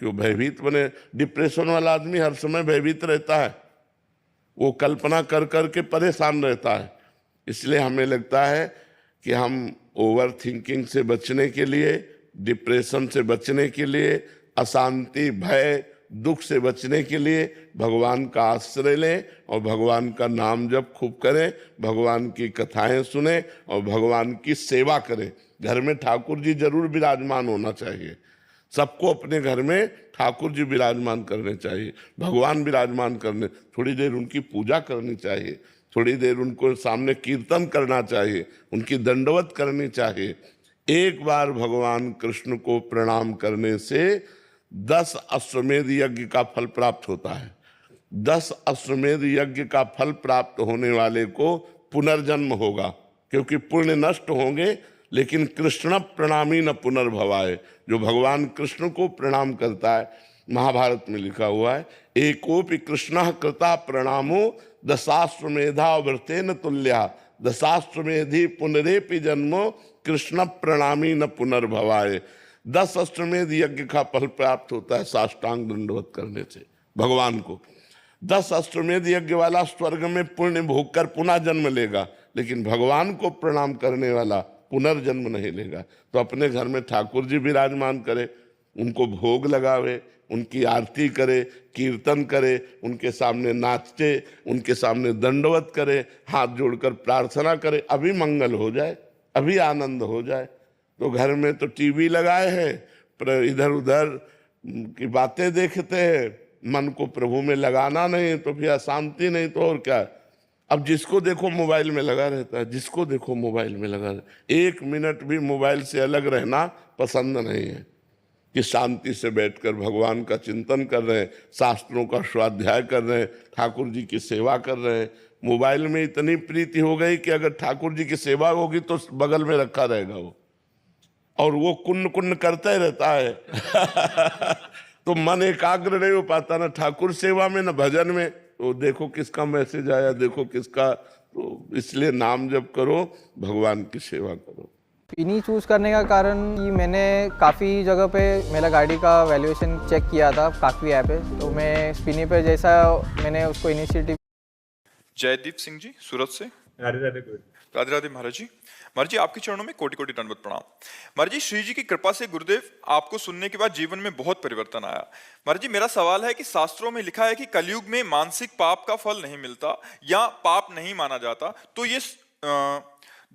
कि वो भयभीत बने। डिप्रेशन वाला आदमी हर समय भयभीत रहता है, वो कल्पना कर कर के परेशान रहता है। इसलिए हमें लगता है कि हम ओवर थिंकिंग से बचने के लिए, डिप्रेशन से बचने के लिए, अशांति, भय, दुख से बचने के लिए भगवान का आश्रय लें और भगवान का नाम जप खूब करें, भगवान की कथाएं सुने और भगवान की सेवा करें। घर में ठाकुर जी जरूर विराजमान होना चाहिए। सबको अपने घर में ठाकुर जी विराजमान करने चाहिए, भगवान विराजमान करने, थोड़ी देर उनकी पूजा करनी चाहिए, थोड़ी देर उनको सामने कीर्तन करना चाहिए, उनकी दंडवत करनी चाहिए। एक बार भगवान कृष्ण को प्रणाम करने से 10 अश्वमेध यज्ञ का फल प्राप्त होता है। 10 अश्वमेध यज्ञ का फल प्राप्त होने वाले को पुनर्जन्म होगा, क्योंकि पुण्य नष्ट होंगे, लेकिन कृष्ण प्रणामी न पुनर्भवाय। जो भगवान कृष्ण को प्रणाम करता है, महाभारत में लिखा हुआ है, एकोपि कृष्ण कृता प्रणामो दशाश्वमेधा व्रतेन तुल्या दशाश्वमेधि पुनरेपि जन्मो कृष्ण प्रणामी न पुनर्भवाय। 10 अश्वमेध यज्ञ का फल प्राप्त होता है साष्टांग दंडवत करने से भगवान को। 10 अश्वमेध यज्ञ वाला स्वर्ग में पुण्य भोग कर पुनः जन्म लेगा, लेकिन भगवान को प्रणाम करने वाला पुनर्जन्म नहीं लेगा। तो अपने घर में ठाकुर जी विराजमान करे, उनको भोग लगावे, उनकी आरती करे, कीर्तन करे, उनके सामने नाचे, उनके सामने दंडवत करे, हाथ जोड़कर प्रार्थना करे, अभी मंगल हो जाए, अभी आनंद हो जाए। तो घर में तो टीवी लगाए हैं, पर इधर उधर की बातें देखते हैं, मन को प्रभु में लगाना नहीं, तो फिर अशांति नहीं तो और क्या। अब जिसको देखो मोबाइल में लगा रहता है, जिसको देखो मोबाइल में लगा रहता है। 1 मिनट भी मोबाइल से अलग रहना पसंद नहीं है, कि शांति से बैठकर भगवान का चिंतन कर रहे हैं, शास्त्रों का स्वाध्याय कर रहे हैं, ठाकुर जी की सेवा कर रहे हैं। मोबाइल में इतनी प्रीति हो गई कि अगर ठाकुर जी की सेवा होगी तो बगल में रखा रहेगा वो, और वो कुन्न कुन्न करता ही रहता है तो मन एकाग्र नहीं हो पाता ना ठाकुर सेवा में, ना भजन में। तो देखो किसका मैसेज आया, देखो किसका। तो इसलिए नाम जप करो, भगवान की सेवा करो। स्पिनी चूज़ करने का कारण कि मैंने काफ़ी जगह पे मेरा गाड़ी का वैल्यूएशन चेक किया था काफ़ी ऐप पे, तो मैं स्पिनी पे जैसा मैंने उसको इनिशिएटिव। जयदीप सिंह जी सूरत से। राधे राधे राधे राधे महाराज जी। महाराज जी आपके चरणों में कोटि कोटि दंडवत प्रणाम। महाराज जी श्री जी की कृपा से गुरुदेव आपको सुनने के बाद जीवन में बहुत परिवर्तन आया। महाराज जी मेरा सवाल है कि शास्त्रों में लिखा है कि कलयुग में मानसिक पाप का फल नहीं मिलता या पाप नहीं माना जाता, तो ये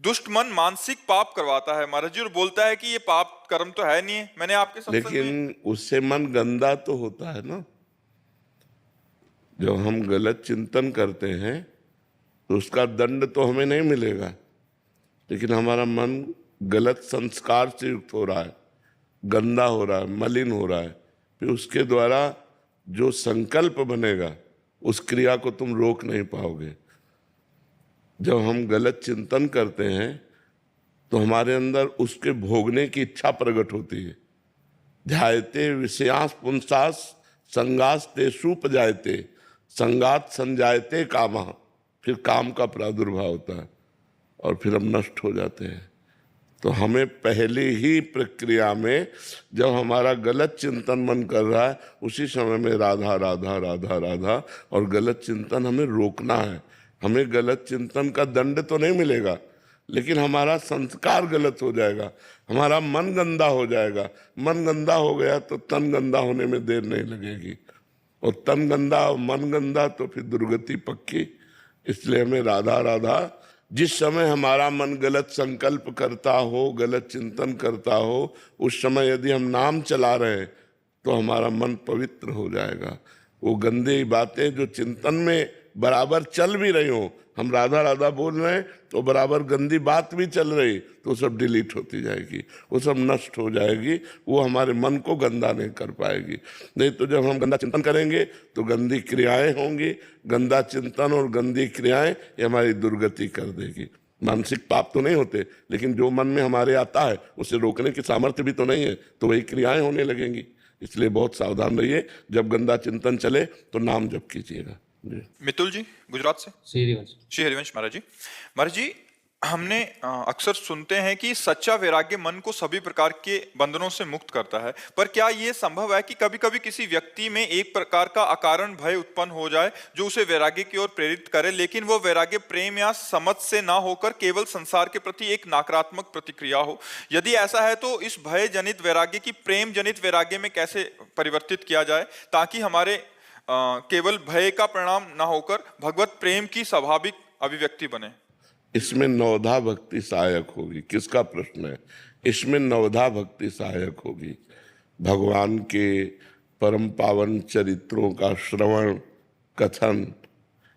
दुष्ट मन मानसिक पाप करवाता है महाराज जी, और बोलता है कि ये पाप कर्म तो है नहीं है। मैंने आपके सत्संग में, लेकिन उससे मन गंदा तो होता है ना। जब हम गलत चिंतन करते हैं तो उसका दंड तो हमें नहीं मिलेगा, लेकिन हमारा मन गलत संस्कार से युक्त हो रहा है, गंदा हो रहा है, मलिन हो रहा है। फिर उसके द्वारा जो संकल्प बनेगा उस क्रिया को तुम रोक नहीं पाओगे। जब हम गलत चिंतन करते हैं तो हमारे अंदर उसके भोगने की इच्छा प्रकट होती है। ध्यायते विषयास पुंसास संगास तेषु उपजायते संगात संजायते कामः। फिर काम का प्रादुर्भाव होता है और फिर हम नष्ट हो जाते हैं। तो हमें पहले ही प्रक्रिया में जब हमारा गलत चिंतन मन कर रहा है, उसी समय में राधा राधा राधा राधा और गलत चिंतन हमें रोकना है। हमें गलत चिंतन का दंड तो नहीं मिलेगा, लेकिन हमारा संस्कार गलत हो जाएगा, हमारा मन गंदा हो जाएगा। मन गंदा हो गया तो तन गंदा होने में देर नहीं लगेगी, और तन गंदा और मन गंदा तो फिर दुर्गति पक्की। इसलिए हमें राधा राधा, जिस समय हमारा मन गलत संकल्प करता हो, गलत चिंतन करता हो, उस समय यदि हम नाम चला रहे हैं तो हमारा मन पवित्र हो जाएगा। वो गंदी बातें जो चिंतन में बराबर चल भी रही हो, हम राधा राधा बोल रहे हैं तो बराबर गंदी बात भी चल रही, तो सब डिलीट होती जाएगी, वो सब नष्ट हो जाएगी। वो हमारे मन को गंदा नहीं कर पाएगी। नहीं तो जब हम गंदा चिंतन करेंगे तो गंदी क्रियाएं होंगी। गंदा चिंतन और गंदी क्रियाएं ये हमारी दुर्गति कर देगी। मानसिक पाप तो नहीं होते, लेकिन जो मन में हमारे आता है उसे रोकने की सामर्थ्य भी तो नहीं है, तो वही क्रियाएं होने लगेंगी। इसलिए बहुत सावधान रहिए, जब गंदा चिंतन चले तो नाम जप कीजिएगा। मितुल जी गुजरात से। श्री हरिवंश। श्री हरिवंश महाराज जी। महाराज जी हमने अक्सर सुनते हैं कि सच्चा वैराग्य मन को सभी प्रकार के बंधनों से मुक्त करता है, पर क्या ये संभव है कि कभी-कभी किसी व्यक्ति में एक प्रकार का अकारण भय उत्पन्न हो जाए जो उसे वैराग्य की ओर प्रेरित करे, लेकिन वो वैराग्य प्रेम या समझ से ना होकर केवल संसार के प्रति एक नकारात्मक प्रतिक्रिया हो? यदि ऐसा है तो इस भय जनित वैराग्य की प्रेम जनित वैराग्य में कैसे परिवर्तित किया जाए ताकि हमारे केवल भय का परिणाम ना होकर भगवत प्रेम की स्वाभाविक अभिव्यक्ति बने? इसमें नवधा भक्ति सहायक होगी। किसका प्रश्न है? इसमें नवधा भक्ति सहायक होगी। भगवान के परम पावन चरित्रों का श्रवण कथन,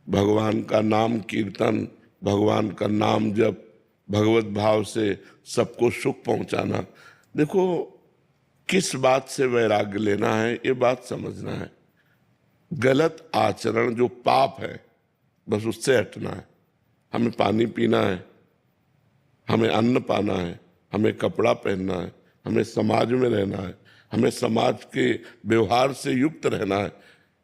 भगवान का नाम कीर्तन, भगवान का नाम जप, भगवत भाव से सबको सुख पहुंचाना। देखो, किस बात से वैराग्य लेना है ये बात समझना है। गलत आचरण जो पाप है बस उससे हटना है। हमें पानी पीना है, हमें अन्न पाना है, हमें कपड़ा पहनना है, हमें समाज में रहना है, हमें समाज के व्यवहार से युक्त रहना है,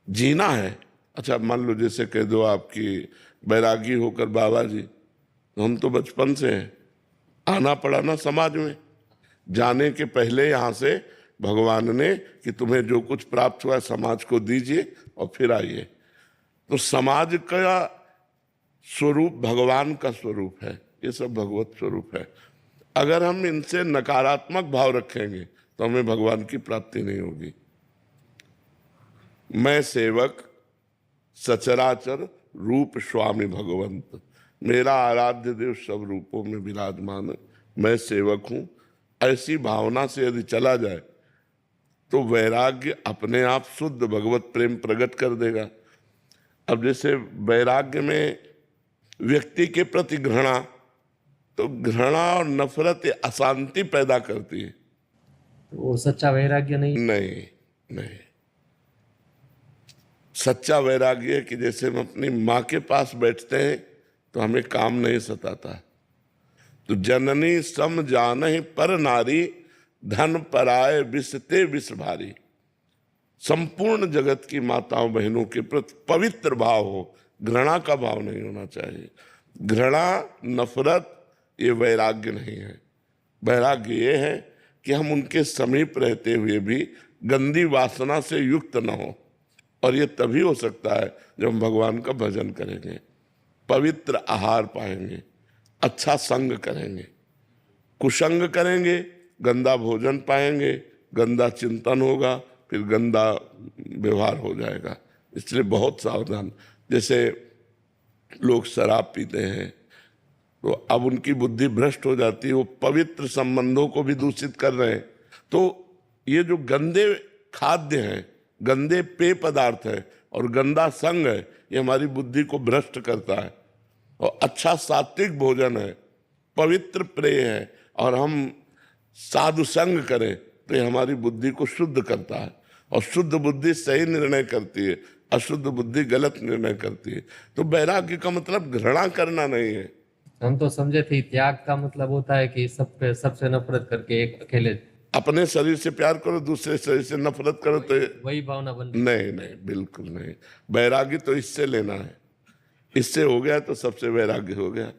जीना है। अच्छा, मान लो जैसे कह दो आपकी बैरागी होकर बाबा जी, तो हम तो बचपन से हैं, आना पड़ा ना समाज में। जाने के पहले यहाँ से भगवान ने कि तुम्हें जो कुछ प्राप्त हुआ समाज को दीजिए और फिर आइए। तो समाज का स्वरूप भगवान का स्वरूप है, ये सब भगवत स्वरूप है। अगर हम इनसे नकारात्मक भाव रखेंगे तो हमें भगवान की प्राप्ति नहीं होगी। मैं सेवक सचराचर रूप स्वामी भगवंत, मेरा आराध्य देव सब रूपों में विराजमान, मैं सेवक हूं, ऐसी भावना से यदि चला जाए तो वैराग्य अपने आप शुद्ध भगवत प्रेम प्रकट कर देगा। अब जैसे वैराग्य में व्यक्ति के प्रति घृणा, तो घृणा और नफरत ये अशांति पैदा करती है। वो सच्चा वैराग्य नहीं। नहीं नहीं, सच्चा वैराग्य है कि जैसे हम अपनी माँ के पास बैठते हैं तो हमें काम नहीं सताता। तो जननी सम जानहि पर नारी, धन पराए विषते विष भारी। संपूर्ण जगत की माताओं बहनों के प्रति पवित्र भाव हो, घृणा का भाव नहीं होना चाहिए। घृणा नफरत ये वैराग्य नहीं है। वैराग्य ये है कि हम उनके समीप रहते हुए भी गंदी वासना से युक्त न हो, और ये तभी हो सकता है जब हम भगवान का भजन करेंगे, पवित्र आहार पाएंगे, अच्छा संग करेंगे। कुसंग करेंगे, गंदा भोजन पाएंगे, गंदा चिंतन होगा, फिर गंदा व्यवहार हो जाएगा। इसलिए बहुत सावधान। जैसे लोग शराब पीते हैं तो अब उनकी बुद्धि भ्रष्ट हो जाती है, वो पवित्र संबंधों को भी दूषित कर रहे हैं। तो ये जो गंदे खाद्य हैं, गंदे पेय पदार्थ है और गंदा संग है, ये हमारी बुद्धि को भ्रष्ट करता है। और अच्छा सात्विक भोजन है, पवित्र प्रेय है, और हम साधु संग करें तो ये हमारी बुद्धि को शुद्ध करता है। और शुद्ध बुद्धि सही निर्णय करती है, अशुद्ध बुद्धि गलत निर्णय करती है। तो वैराग्य का मतलब घृणा करना नहीं है। हम तो समझे थे त्याग का मतलब होता है कि सबसे नफरत करके एक अकेले अपने शरीर से प्यार करो, दूसरे शरीर से नफरत करो, तो वही भावना बन। नहीं नहीं, बिल्कुल नहीं। वैराग्य तो इससे लेना है, इससे हो गया तो सबसे वैराग्य हो गया।